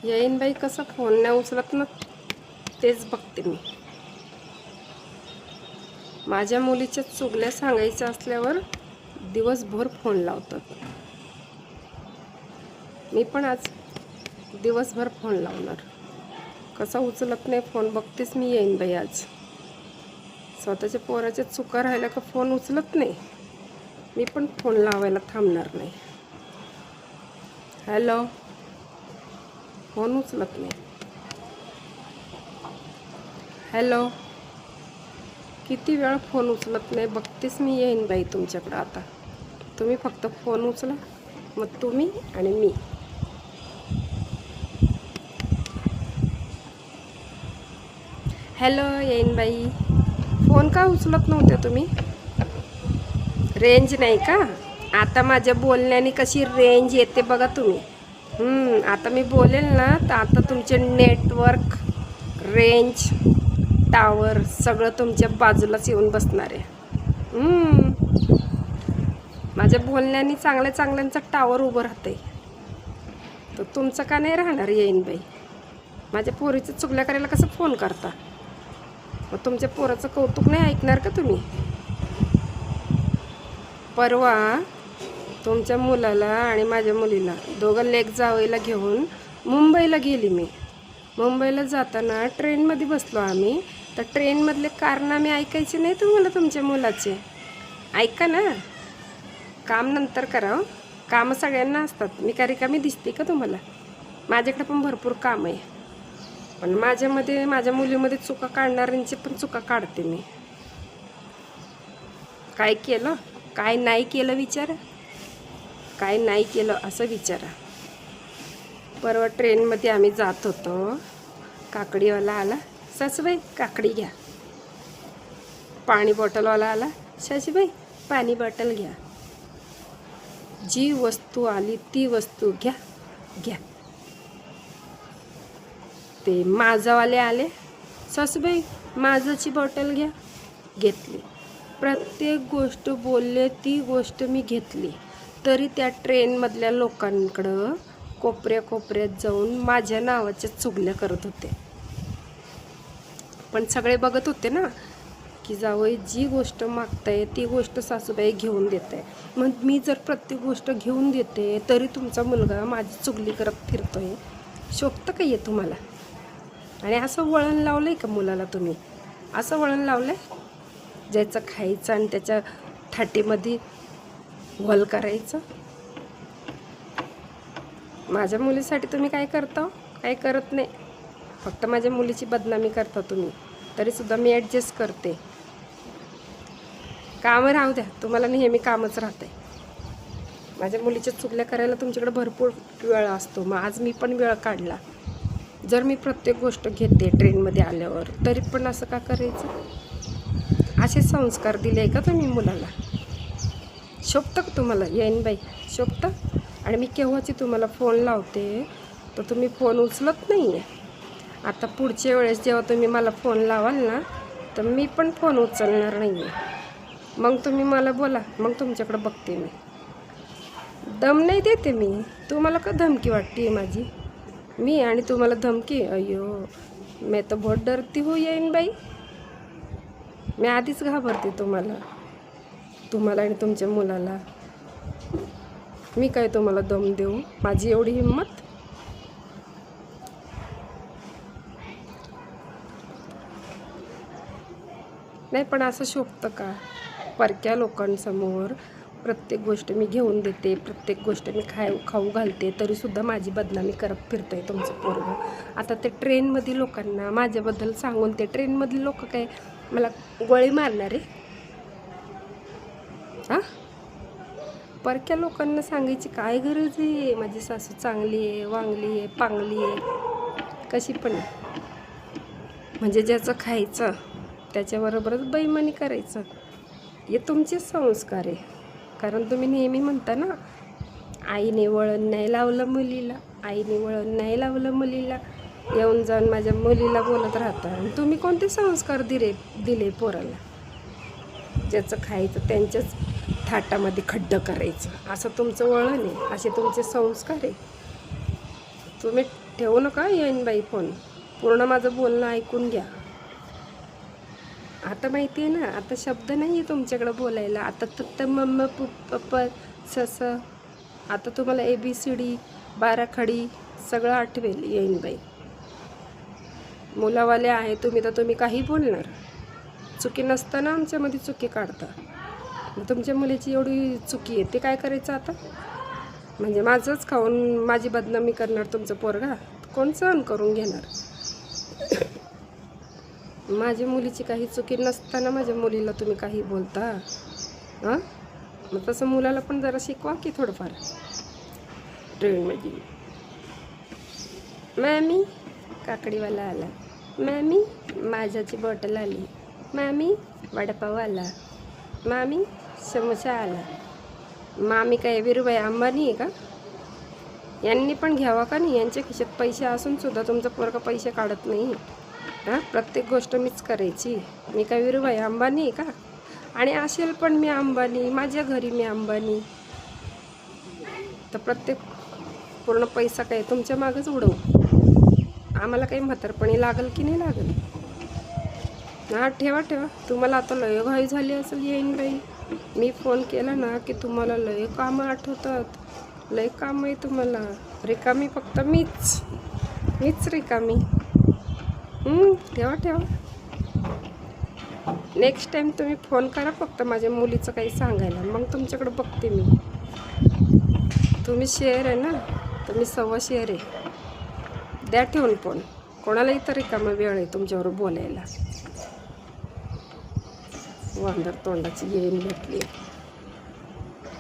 येईन बाई कसं फोन नाही उचलत ना तेच बघते मी. माझ्या मुलीच्या चुगल्या सांगायच्या असल्यावर दिवसभर फोन लावतात. मी पण आज दिवसभर फोन लावणार. कसा उचलत नाही फोन बघतेच मी येईन बाई आज. स्वतःच्या पोराच्या चुका राहिल्या का फोन उचलत नाही. मी पण फोन लावायला थांबणार नाही. हॅलो, फोन उचलत नाही. हॅलो, किती वेळ फोन उचलत नाही बघतेच मी येईन बाई तुमच्याकडं आता. तुम्ही फक्त फोन उचला, मग तुम्ही आणि मी. हॅलो येईन बाई, फोन का उचलत नव्हते तुम्ही? रेंज नाही का? आता माझ्या बोलण्याने कशी रेंज येते बघा तुम्ही. आता मी बोलेल ना तर आता तुमचे नेटवर्क, रेंज, टावर सगळं तुमच्या बाजूलाच येऊन बसणार आहे. माझ्या बोलण्याने चांगल्या चांगल्यांचा टावर उभं राहतंय. तर तुमचं का नाही राहणार येईन बाई? माझ्या पोरीचं चुगल्या करायला कसं फोन करता? मग तुमच्या पोराचं कौतुक नाही ऐकणार का तुम्ही? परवा तुमच्या मुलाला आणि माझ्या मुलीला दोघं लेक जावईला घेऊन मुंबईला गेली मी. मुंबईला जाताना ट्रेनमध्ये बसलो आम्ही. तर ट्रेनमधले कारनामे ऐकायचे नाही तुम्हाला तुमच्या मुलाचे? ऐका ना, काम नंतर करा. कामं सगळ्यांना असतात. मी का रिकामी दिसते का तुम्हाला? माझ्याकडे पण भरपूर काम आहे. पण माझ्या मुलीमध्ये चुका काढणाऱ्यांची पण चुका काढते मी. काय केलं, काय नाही केलं विचारा. काय नाही केलं असं विचारा. परवा ट्रेनमध्ये आम्ही जात होतो. काकडीवाला आला, सासूबाई काकडी घ्या. पाणी बॉटलवाला आला, सासूबाई पाणी बॉटल घ्या. जी वस्तू आली ती वस्तू घ्या घ्या. ते माझावाले आले, सासूबाई माझाची बॉटल घ्या. घेतली. प्रत्येक गोष्ट बोलले ती गोष्ट मी घेतली. तरी त्या ट्रेनमधल्या लोकांकडं कोपऱ्यात जाऊन माझ्या नावाच्या चुगल्या करत होते. पण सगळे बघत होते ना की जावई जी गोष्ट मागताय ती गोष्ट सासूबाई घेऊन देत आहे. मग मी जर प्रत्येक गोष्ट घेऊन देते तरी तुमचा मुलगा माझी चुगली करत फिरतोय. शोभतं का ये तुम्हाला? आणि असं वळण लावलं आहे का मुलाला तुम्ही? असं वळण लावलं आहे ज्याचं खायचं आणि त्याच्या थाटीमध्ये वल करायचं. माझ्या मुलीसाठी तुम्ही काय करता? काय करत नाही. फक्त माझ्या मुलीची बदनामी करता तुम्ही. तरीसुद्धा मी ॲडजस्ट करते. कामं राहू द्या, तुम्हाला नेहमी कामच राहते. माझ्या मुलीच्या चुगल्या करायला तुमच्याकडे भरपूर वेळ असतो. मग आज मी पण वेळ काढला. जर मी प्रत्येक गोष्ट घेते ट्रेनमध्ये आल्यावर तरी पण असं का करायचं? असे संस्कार दिले आहे का तुम्ही मुलाला? शोभतं का तुम्हाला येईन बाई? शोभतं? आणि मी केव्हाची तुम्हाला फोन लावते तर तुम्ही फोन उचलत नाही आहे. आता पुढच्या वेळेस जेव्हा तुम्ही मला फोन लावाल ना तर मी पण फोन उचलणार नाही आहे. मग तुम्ही मला बोला, मग तुमच्याकडं बघते मी. दम नाही देते मी. तुम्हाला का धमकी वाटते माझी? मी आणि तुम्हाला धमकी? अय्यो, मैं तो बहुत डरती हूँ येईन बाई. मी आधीच घाबरते तुम्हाला आणि तुमच्या मुलाला. मी काय तुम्हाला दम देऊ? माझी एवढी हिंमत? नाही, पण असं शोभतं का? परक्या लोकांसमोर प्रत्येक गोष्ट मी घेऊन देते, प्रत्येक गोष्ट मी खाऊ घालते, तरीसुद्धा माझी बदनामी करत फिरतं आहे तुमचं पोरगं. आता ते ट्रेनमधील लोकांना माझ्याबद्दल सांगून ते ट्रेनमधील लोक काय मला गोळी मारणार आहे? हां, परक्या लोकांना सांगायची काय गरज आहे? माझी सासू चांगली आहे, वांगली आहे, पांगली आहे, कशी पण आहे. म्हणजे ज्याचं खायचं त्याच्याबरोबरच बेईमानी करायचं हे तुमचे संस्कार आहे. कारण तुम्ही नेहमी म्हणता ना, आईने वळण नाही लावलं मुलीला, आईने वळण नाही लावलं मुलीला. येऊन जाऊन माझ्या मुलीला बोलत राहता. आणि तुम्ही कोणते संस्कार दिले पोराला? ज्याचं खायचं त्यांच्याच थाटामध्ये खड्डं करायचं असं तुमचं वळण आहे, असे तुमचे संस्कार आहे. तुम्ही ठेवू नका येईन बाई फोन. पूर्ण माझं बोलणं ऐकून घ्या. आता माहिती आहे ना, आता शब्द नाही आहे तुमच्याकडं बोलायला. आता तर मम्मा पप्पा सस. आता तुम्हाला ABCD 12 खडी सगळं आठवेल येईन बाई. मुलावाले आहे तुम्ही तर तुम्ही काही बोलणार. चुकी नसताना आमच्यामध्ये चुकी काढता. तुमच्या मुलीची एवढी चुकी आहे ते काय करायचं आता? म्हणजे माझंच खाऊन माझी बदनामी करणार तुमचं पोरगा? कोण सहन करून घेणार? माझ्या मुलीची काही चुकी नसताना माझ्या मुलीला तुम्ही काही बोलता. हां, मग तसं मुलाला पण जरा शिकवा की थोडंफार ट्रेनमध्ये. मॅमी काकडीवाला आला, मॅमी माझ्याची बॉटल आली, मामी वडापाव आला, मामी समोसा आला. मामी काय विरुबाई अंबानी आहे का? यांनी पण घ्यावा का नाही? यांच्या खिशात पैसे असूनसुद्धा तुमचा पोरगा पैसे काढत नाही. हां, प्रत्येक गोष्ट मीच करायची. मी काय विरुबाई अंबानी आहे का? आणि असेल पण मी अंबानी, माझ्या घरी मी अंबानी, तर प्रत्येक पूर्ण पैसा काय तुमच्या मागच उडवू? आम्हाला काही म्हातारपणी लागल की नाही लागल? हां, ठेवा ठेवा. तुम्हाला आता लय घाई झाली असेल येईन बाई. मी फोन केला ना की तुम्हाला लय कामं आठवतात. लय काम आहे तुम्हाला. रिकामी फक्त मीच रिकामी. ठेवा ठेवा. नेक्स्ट टाईम तुम्ही फोन करा फक्त माझ्या मुलीचं काही सांगायला, मग तुमच्याकडे बघते मी. तुम्ही शेअर आहे ना, तुम्ही 100 शेअर आहे. द्या ठेवून फोन. कोणालाही तर रिकामा वेळ आहे तुमच्यावर बोलायला. वांदर तोंडाची येईन भेटली.